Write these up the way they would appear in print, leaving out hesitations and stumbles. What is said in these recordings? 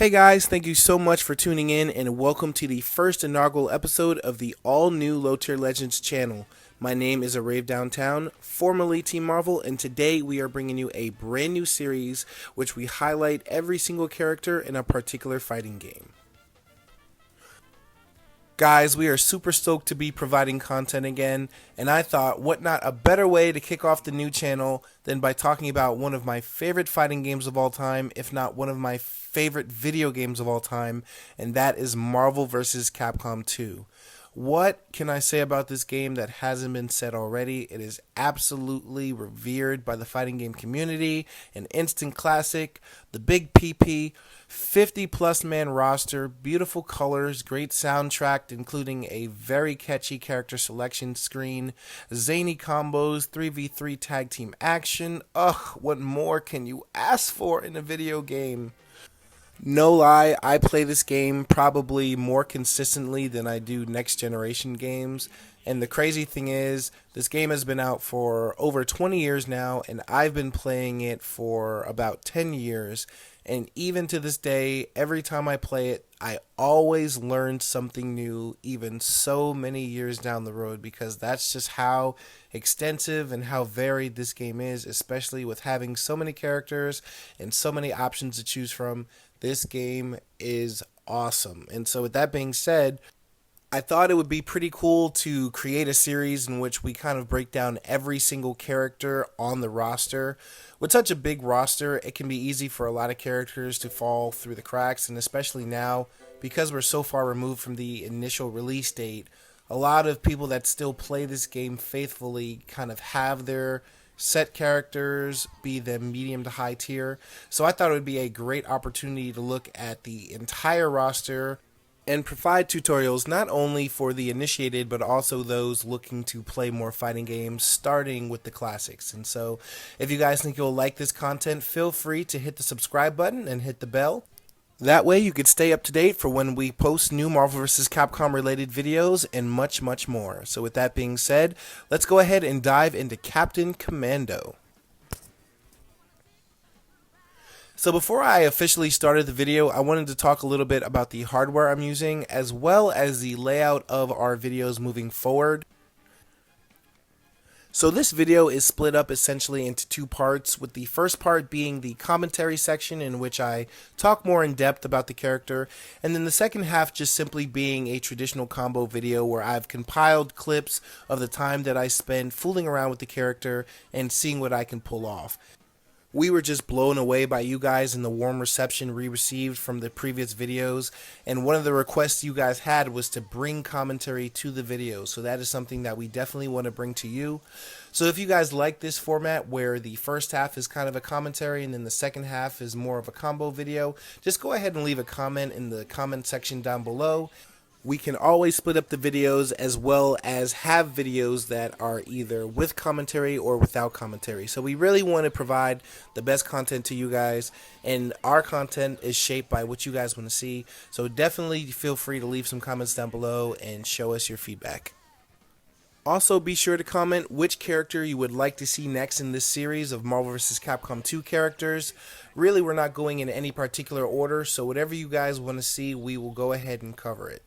Hey guys, thank you so much for tuning in and welcome to the first inaugural episode of the all-new Low Tier Legends channel. My name is Arave Downtown, formerly Team Marvel, and today we are bringing you a brand new series which we highlight every single character in a particular fighting game. Guys, we are super stoked to be providing content again, and I thought what not a better way to kick off the new channel than by talking about one of my favorite fighting games of all time, if not one of my favorite video games of all time, and that is Marvel vs. Capcom 2. What can I say about this game that hasn't been said already? It is absolutely revered by the fighting game community, an instant classic, the big PP, 50 plus man roster, beautiful colors, great soundtrack including a very catchy character selection screen, zany combos, 3v3 tag team action. Ugh, what more can you ask for in a video game? No lie, I play this game probably more consistently than I do next generation games. And the crazy thing is, this game has been out for over 20 years now, and I've been playing it for about 10 years. And even to this day, every time I play it, I always learn something new, even so many years down the road, because that's just how extensive and how varied this game is, especially with having so many characters and so many options to choose from. This game is awesome. And so with that being said, I thought it would be pretty cool to create a series in which we kind of break down every single character on the roster. With such a big roster, it can be easy for a lot of characters to fall through the cracks, and especially now, because we're so far removed from the initial release date, a lot of people that still play this game faithfully kind of have their set characters, be them medium to high tier. So I thought it would be a great opportunity to look at the entire roster and provide tutorials not only for the initiated but also those looking to play more fighting games, starting with the classics. And so if you guys think you'll like this content, feel free to hit the subscribe button and hit the bell. That way you could stay up to date for when we post new Marvel vs. Capcom related videos and much, much more. So with that being said, let's go ahead and dive into Captain Commando. So before I officially started the video, I wanted to talk a little bit about the hardware I'm using, as well as the layout of our videos moving forward. So this video is split up essentially into two parts, with the first part being the commentary section in which I talk more in depth about the character, and then the second half just simply being a traditional combo video where I've compiled clips of the time that I spend fooling around with the character and seeing what I can pull off. We were just blown away by you guys and the warm reception we received from the previous videos, and one of the requests you guys had was to bring commentary to the videos, so that is something that we definitely want to bring to you. So if you guys like this format where the first half is kind of a commentary and then the second half is more of a combo video, just go ahead and leave a comment in the comment section down below. We can always split up the videos, as well as have videos that are either with commentary or without commentary. So we really want to provide the best content to you guys, and our content is shaped by what you guys want to see. So definitely feel free to leave some comments down below and show us your feedback. Also, be sure to comment which character you would like to see next in this series of Marvel vs. Capcom 2 characters. Really, we're not going in any particular order, so whatever you guys want to see, we will go ahead and cover it.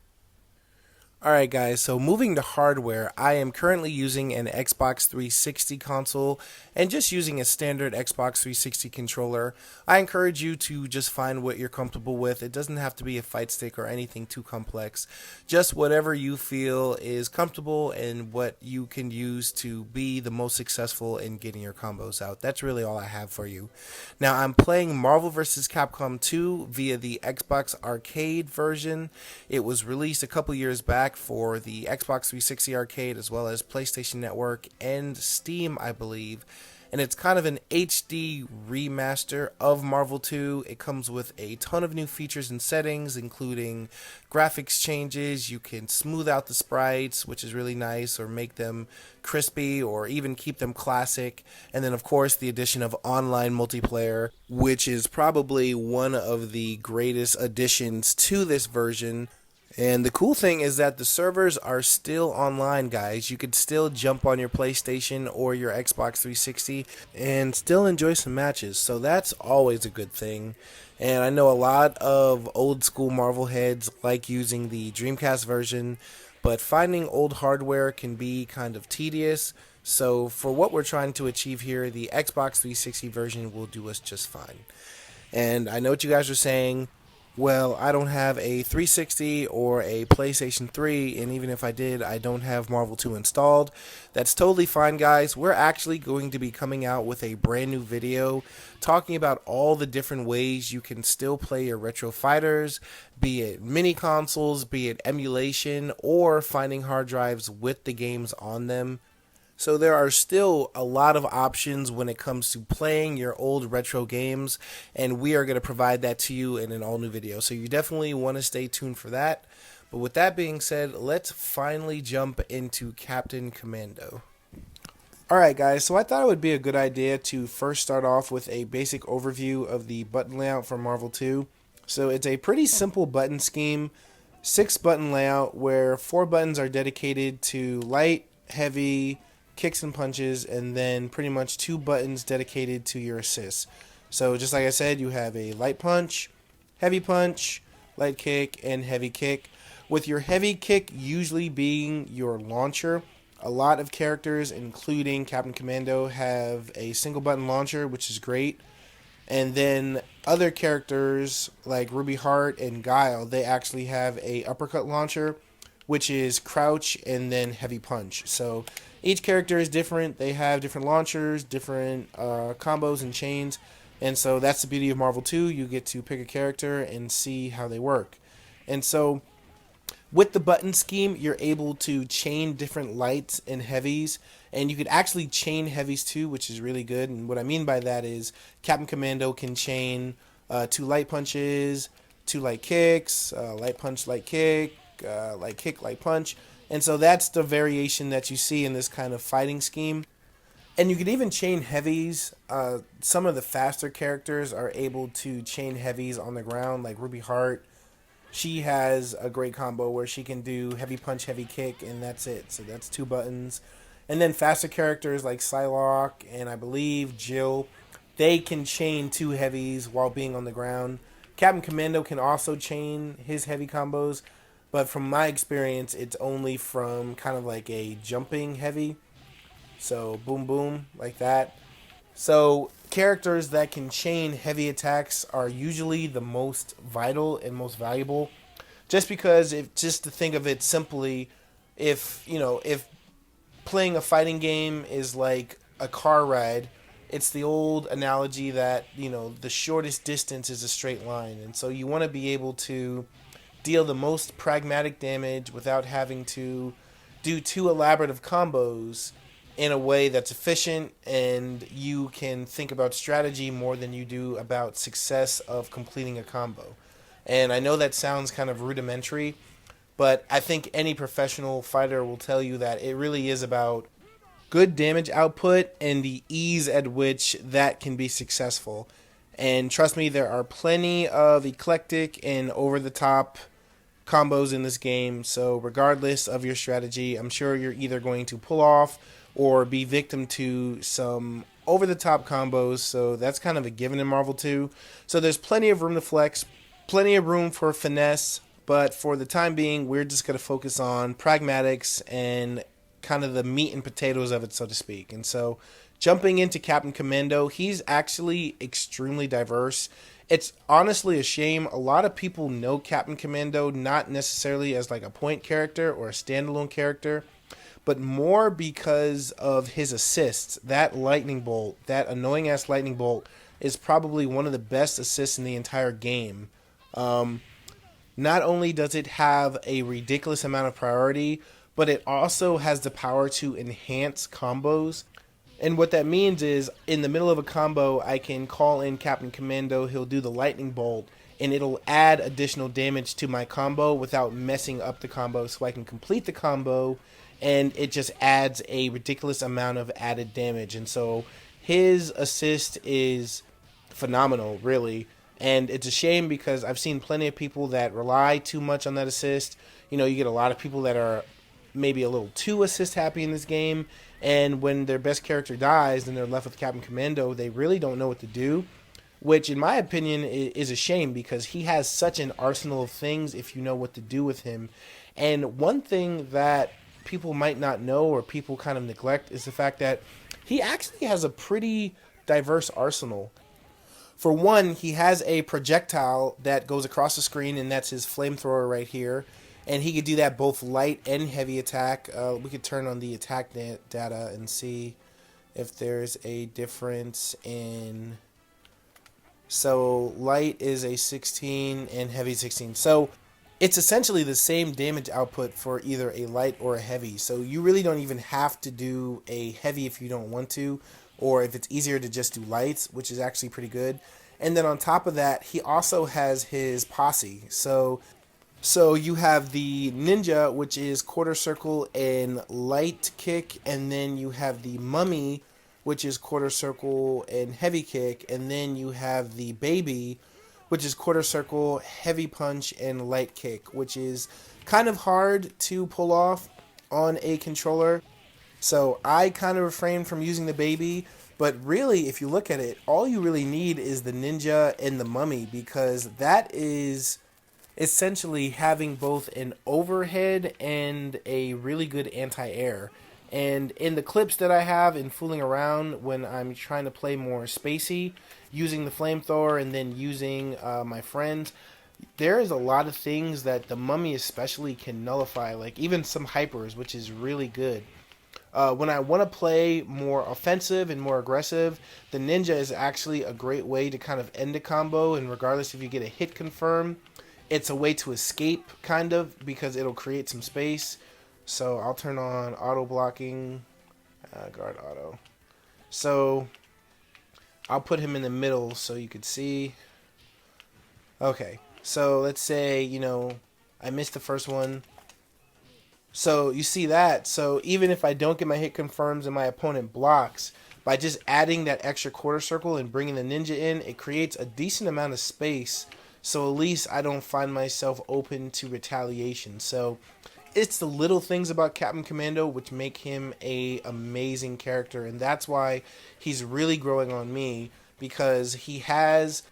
Alright guys, so moving to hardware, I am currently using an Xbox 360 console and just using a standard Xbox 360 controller. I encourage you to just find what you're comfortable with. It doesn't have to be a fight stick or anything too complex. Just whatever you feel is comfortable and what you can use to be the most successful in getting your combos out. That's really all I have for you. Now I'm playing Marvel vs. Capcom 2 via the Xbox Arcade version. It was released a couple years back for the Xbox 360 Arcade, as well as PlayStation Network and Steam, I believe. And it's kind of an HD remaster of Marvel 2. It comes with a ton of new features and settings, including graphics changes. You can smooth out the sprites, which is really nice, or make them crispy, or even keep them classic. And then, of course, the addition of online multiplayer, which is probably one of the greatest additions to this version. And the cool thing is that the servers are still online, guys. You could still jump on your PlayStation or your Xbox 360 and still enjoy some matches. So that's always a good thing. And I know a lot of old school Marvel heads like using the Dreamcast version, but finding old hardware can be kind of tedious. So for what we're trying to achieve here, the Xbox 360 version will do us just fine. And I know what you guys are saying. Well, I don't have a 360 or a PlayStation 3, and even if I did, I don't have Marvel 2 installed. That's totally fine, guys. We're actually going to be coming out with a brand new video talking about all the different ways you can still play your retro fighters, be it mini consoles, be it emulation, or finding hard drives with the games on them. So there are still a lot of options when it comes to playing your old retro games, and we are going to provide that to you in an all-new video. So you definitely want to stay tuned for that. But with that being said, let's finally jump into Captain Commando. Alright guys, so I thought it would be a good idea to first start off with a basic overview of the button layout for Marvel 2. So it's a pretty simple button scheme, 6-button layout where 4 buttons are dedicated to light, heavy, kicks and punches, and then pretty much 2 buttons dedicated to your assists. So just like I said, you have a light punch, light kick, and heavy kick. With your heavy kick usually being your launcher. A lot of characters, including Captain Commando, have a single button launcher, which is great. And then other characters like Ruby Heart and Guile, they actually have a uppercut launcher, which is crouch and then heavy punch. So each character is different. They have different launchers, different combos and chains. And so that's the beauty of Marvel 2. You get to pick a character and see how they work. And so with the button scheme, you're able to chain different lights and heavies, and you could actually chain heavies too, which is really good. And what I mean by that is Captain Commando can chain 2 light punches, 2 light kicks, light punch, light kick, light punch. And so that's the variation that you see in this kind of fighting scheme. And you could even chain heavies. Some of the faster characters are able to chain heavies on the ground, like Ruby Heart. She has a great combo where she can do heavy punch, heavy kick, and that's it. So that's 2 buttons. And then faster characters like Psylocke and I believe Jill, they can chain 2 heavies while being on the ground. Captain Commando can also chain his heavy combos, but from my experience, it's only from kind of like a jumping heavy. So boom, boom, like that. So characters that can chain heavy attacks are usually the most vital and most valuable. Just because, if just to think of it simply, if playing a fighting game is like a car ride, it's the old analogy that the shortest distance is a straight line, and so you want to be able to deal the most pragmatic damage without having to do too elaborate of combos in a way that's efficient, and you can think about strategy more than you do about success of completing a combo. And I know that sounds kind of rudimentary, but I think any professional fighter will tell you that it really is about good damage output and the ease at which that can be successful. And trust me, there are plenty of eclectic and over-the-top combos in this game, so regardless of your strategy, I'm sure you're either going to pull off or be victim to some over-the-top combos, so that's kind of a given in Marvel 2. So there's plenty of room to flex, plenty of room for finesse, but for the time being, we're just going to focus on pragmatics and kind of the meat and potatoes of it, so to speak. And so jumping into Captain Commando, he's actually extremely diverse. It's honestly a shame. A lot of people know Captain Commando not necessarily as like a point character or a standalone character, but more because of his assists. That lightning bolt, that annoying ass lightning bolt, is probably one of the best assists in the entire game. Not only does it have a ridiculous amount of priority, but it also has the power to enhance combos. And what that means is, in the middle of a combo, I can call in Captain Commando, he'll do the lightning bolt, and it'll add additional damage to my combo without messing up the combo, so I can complete the combo, and it just adds a ridiculous amount of added damage. And so his assist is phenomenal, really. And it's a shame because I've seen plenty of people that rely too much on that assist. You get a lot of people that are maybe a little too assist happy in this game, and when their best character dies and they're left with Captain Commando, they really don't know what to do, which in my opinion is a shame because he has such an arsenal of things if you know what to do with him. And one thing that people might not know or people kind of neglect is the fact that he actually has a pretty diverse arsenal. For one, he has a projectile that goes across the screen, and that's his flamethrower right here. And he could do that both light and heavy attack. We could turn on the attack data and see if there's a difference in... So light is a 16 and heavy 16. So it's essentially the same damage output for either a light or a heavy. So you really don't even have to do a heavy if you don't want to, or if it's easier to just do lights, which is actually pretty good. And then on top of that, he also has his posse. So you have the ninja, which is quarter circle and light kick, and then you have the mummy, which is quarter circle and heavy kick, and then you have the baby, which is quarter circle, heavy punch, and light kick, which is kind of hard to pull off on a controller. So I kind of refrain from using the baby, but really, if you look at it, all you really need is the ninja and the mummy, because that is essentially having both an overhead and a really good anti-air. And in the clips that I have in fooling around when I'm trying to play more spacey, using the flamethrower and then using my friends, there is a lot of things that the mummy especially can nullify, like even some hypers, which is really good. When I want to play more offensive and more aggressive, the ninja is actually a great way to kind of end a combo, and regardless if you get a hit confirm, it's a way to escape, kind of, because it'll create some space. So I'll turn on auto blocking, guard auto. So I'll put him in the middle so you could see. Okay, so let's say, I missed the first one. So you see that. So even if I don't get my hit confirms and my opponent blocks, by just adding that extra quarter circle and bringing the ninja in, it creates a decent amount of space. So at least I don't find myself open to retaliation. So it's the little things about Captain Commando which make him a amazing character, and that's why he's really growing on me, because he has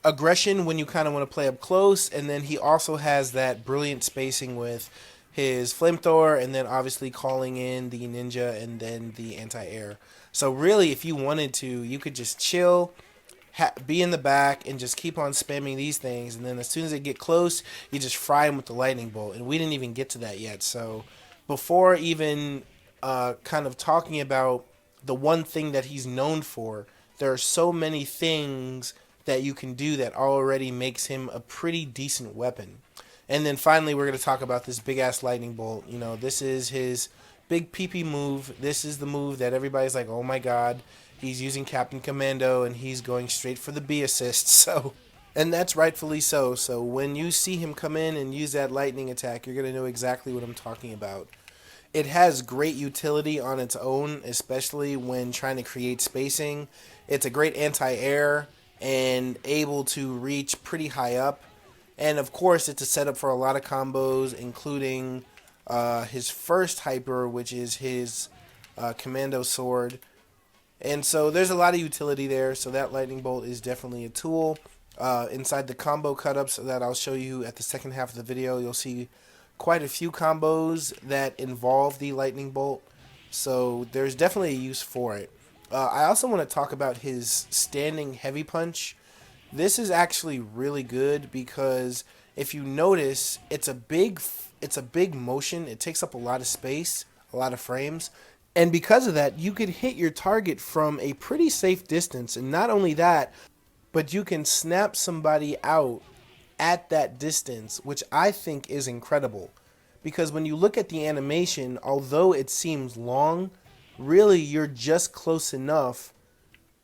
aggression when you kind of want to play up close, and then he also has that brilliant spacing with his flamethrower, and then obviously calling in the ninja and then the anti-air. So really, if you wanted to, you could just chill, be in the back, and just keep on spamming these things, and then as soon as they get close, you just fry them with the lightning bolt. And we didn't even get to that yet. So before even kind of talking about the one thing that he's known for, there are so many things that you can do that already makes him a pretty decent weapon. And then finally, we're going to talk about this big-ass lightning bolt. This is his big PP move. This is the move that everybody's like, oh my god, he's using Captain Commando, and he's going straight for the B assist. So, and that's rightfully so. So when you see him come in and use that lightning attack, you're going to know exactly what I'm talking about. It has great utility on its own, especially when trying to create spacing. It's a great anti-air and able to reach pretty high up. And of course, it's a setup for a lot of combos, including his first hyper, which is his commando sword. And so there's a lot of utility there, so that lightning bolt is definitely a tool. Inside the combo cut-ups that I'll show you at the second half of the video, you'll see quite a few combos that involve the lightning bolt. So there's definitely a use for it. I also want to talk about his standing heavy punch. This is actually really good because if you notice, it's a big motion. It takes up a lot of space, a lot of frames. And because of that, you could hit your target from a pretty safe distance. And not only that, but you can snap somebody out at that distance, which I think is incredible. Because when you look at the animation, although it seems long, really you're just close enough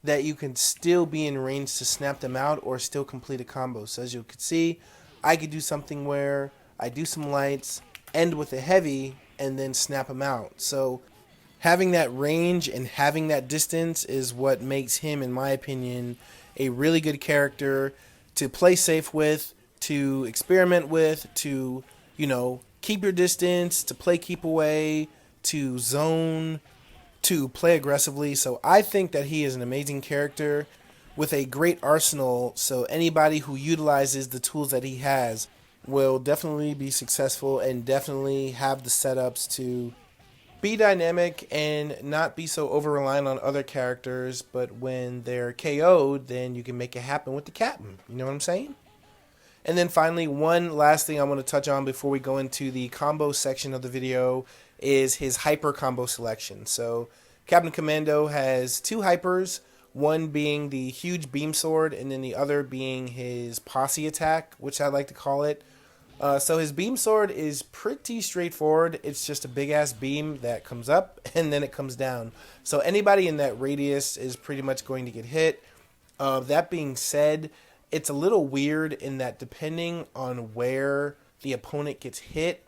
that you can still be in range to snap them out or still complete a combo. So as you can see, I could do something where I do some lights, end with a heavy, and then snap them out. So having that range and having that distance is what makes him, in my opinion, a really good character to play safe with, to experiment with, to, keep your distance, to play keep away, to zone, to play aggressively. So I think that he is an amazing character with a great arsenal. So anybody who utilizes the tools that he has will definitely be successful and definitely have the setups to be dynamic and not be so over reliant on other characters. But when they're KO'd, then you can make it happen with the captain. You know what I'm saying? And then finally, one last thing I want to touch on before we go into the combo section of the video is his hyper combo selection. So Captain Commando has two hypers, one being the huge beam sword and then the other being his posse attack, which I like to call it. So his beam sword is pretty straightforward. It's just a big ass beam that comes up and then it comes down. So anybody in that radius is pretty much going to get hit. That being said, it's a little weird in that depending on where the opponent gets hit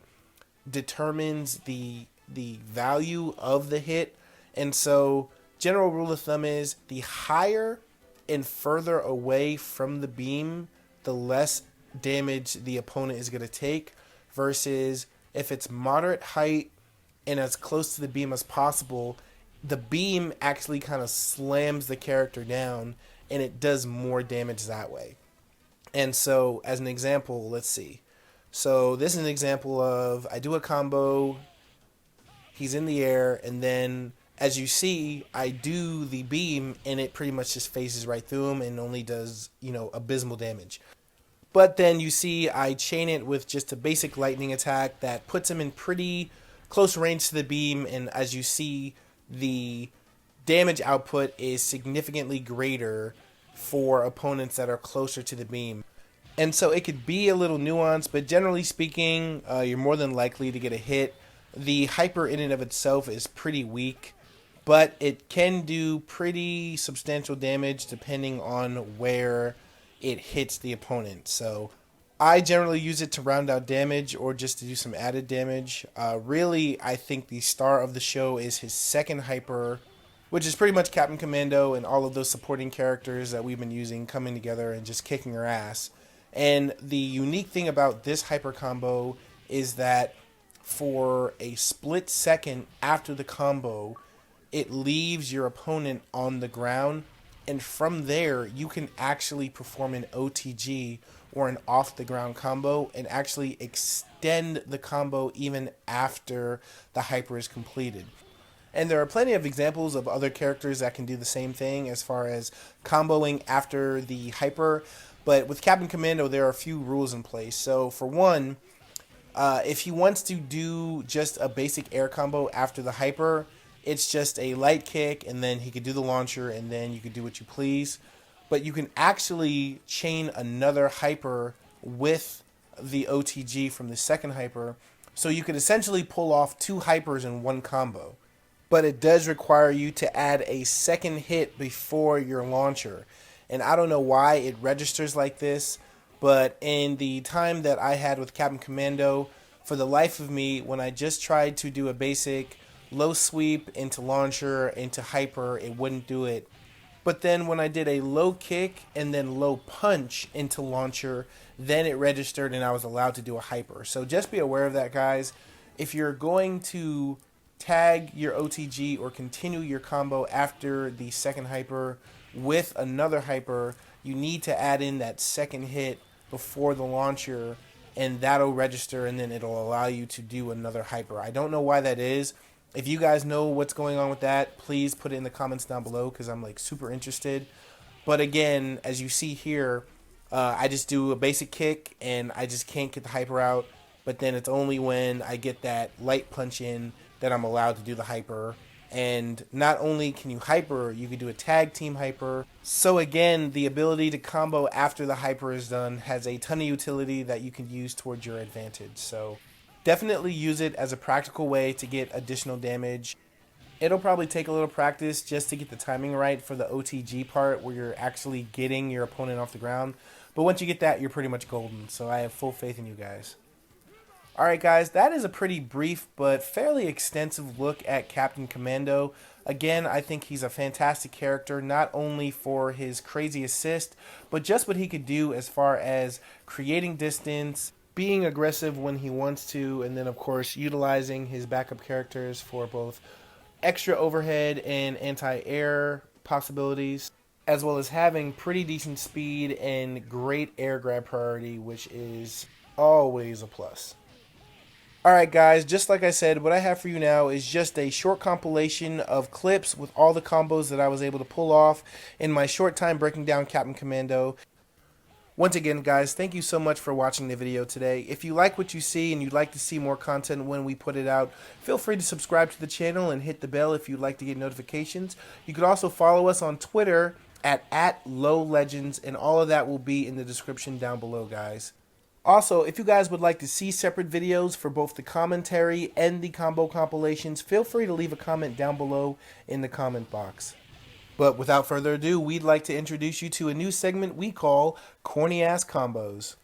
determines the value of the hit. And so general rule of thumb is the higher and further away from the beam, the less damage the opponent is going to take, versus if it's moderate height and as close to the beam as possible, the beam actually kind of slams the character down and it does more damage that way. And so as an example, let's see. So this is an example of I do a combo, he's in the air, and then as you see, I do the beam and it pretty much just phases right through him and only does, abysmal damage. But then you see I chain it with just a basic lightning attack that puts him in pretty close range to the beam, and as you see, the damage output is significantly greater for opponents that are closer to the beam. And so it could be a little nuanced, but generally speaking, you're more than likely to get a hit. The hyper in and of itself is pretty weak, but it can do pretty substantial damage depending on where it hits the opponent. So I generally use it to round out damage or just to do some added damage. Really, I think the star of the show is his second hyper, which is pretty much Captain Commando and all of those supporting characters that we've been using coming together and just kicking her ass. And the unique thing about this hyper combo is that for a split second after the combo, it leaves your opponent on the ground, and from there you can actually perform an OTG or an off the ground combo and actually extend the combo even after the hyper is completed. And there are plenty of examples of other characters that can do the same thing as far as comboing after the hyper. But with Captain Commando, there are a few rules in place. So for one, if he wants to do just a basic air combo after the hyper, it's just a light kick, and then he could do the launcher, and then you could do what you please. But you can actually chain another hyper with the OTG from the second hyper, so you could essentially pull off two hypers in one combo. But it does require you to add a second hit before your launcher. And I don't know why it registers like this, but in the time that I had with Captain Commando, for the life of me, when I just tried to do a basic low sweep into launcher, into hyper, it wouldn't do it. But then when I did a low kick and then low punch into launcher, then it registered and I was allowed to do a hyper. So just be aware of that, guys. If you're going to tag your OTG or continue your combo after the second hyper with another hyper, you need to add in that second hit before the launcher, and that'll register, and then it'll allow you to do another hyper. I don't know why that is. If you guys know what's going on with that, please put it in the comments down below, because I'm like super interested. But again, as you see here, I just do a basic kick and I just can't get the hyper out, but then it's only when I get that light punch in that I'm allowed to do the hyper. And not only can you hyper, you can do a tag team hyper. So again, the ability to combo after the hyper is done has a ton of utility that you can use towards your advantage. So definitely use it as a practical way to get additional damage. It'll probably take a little practice just to get the timing right for the OTG part where you're actually getting your opponent off the ground. But once you get that, you're pretty much golden. So I have full faith in you guys. Alright guys, that is a pretty brief but fairly extensive look at Captain Commando. Again, I think he's a fantastic character, not only for his crazy assist, but just what he could do as far as creating distance, being aggressive when he wants to, and then of course utilizing his backup characters for both extra overhead and anti-air possibilities, as well as having pretty decent speed and great air grab priority, which is always a plus. Alright guys, just like I said, what I have for you now is just a short compilation of clips with all the combos that I was able to pull off in my short time breaking down Captain Commando. Once again guys, thank you so much for watching the video today. If you like what you see and you'd like to see more content when we put it out, feel free to subscribe to the channel and hit the bell if you'd like to get notifications. You could also follow us on Twitter at @LowLegends, and all of that will be in the description down below guys. Also, if you guys would like to see separate videos for both the commentary and the combo compilations, feel free to leave a comment down below in the comment box. But without further ado, we'd like to introduce you to a new segment we call Corny Ass Combos.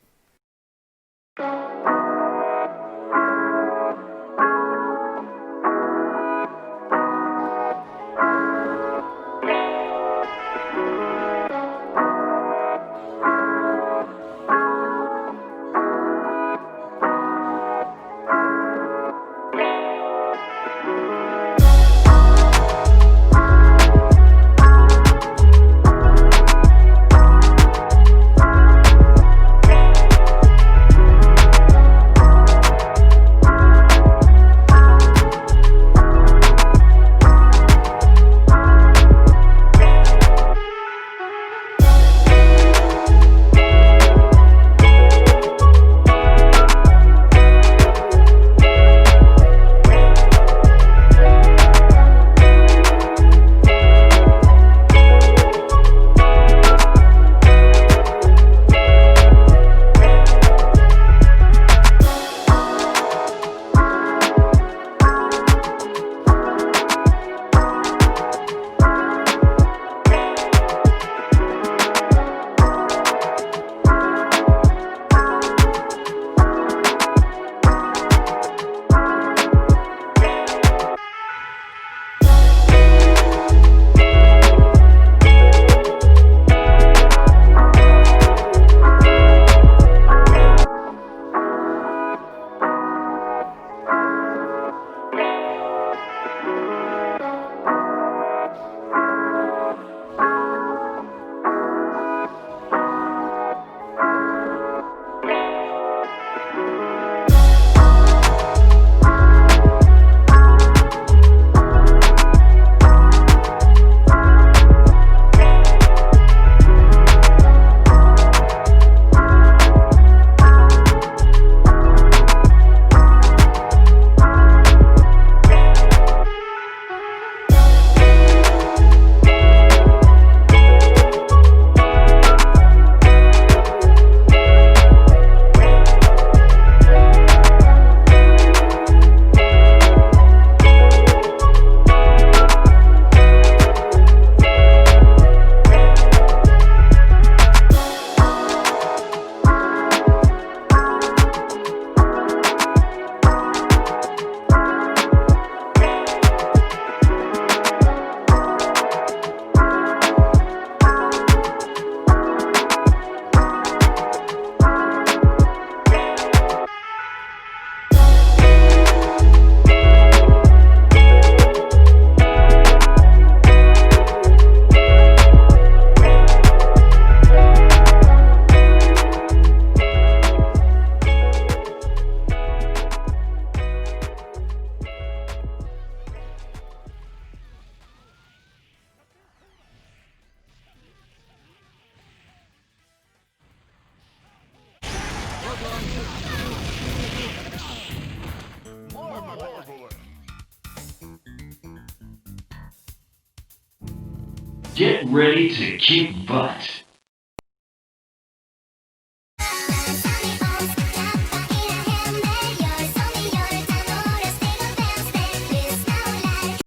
Get ready to kick butt.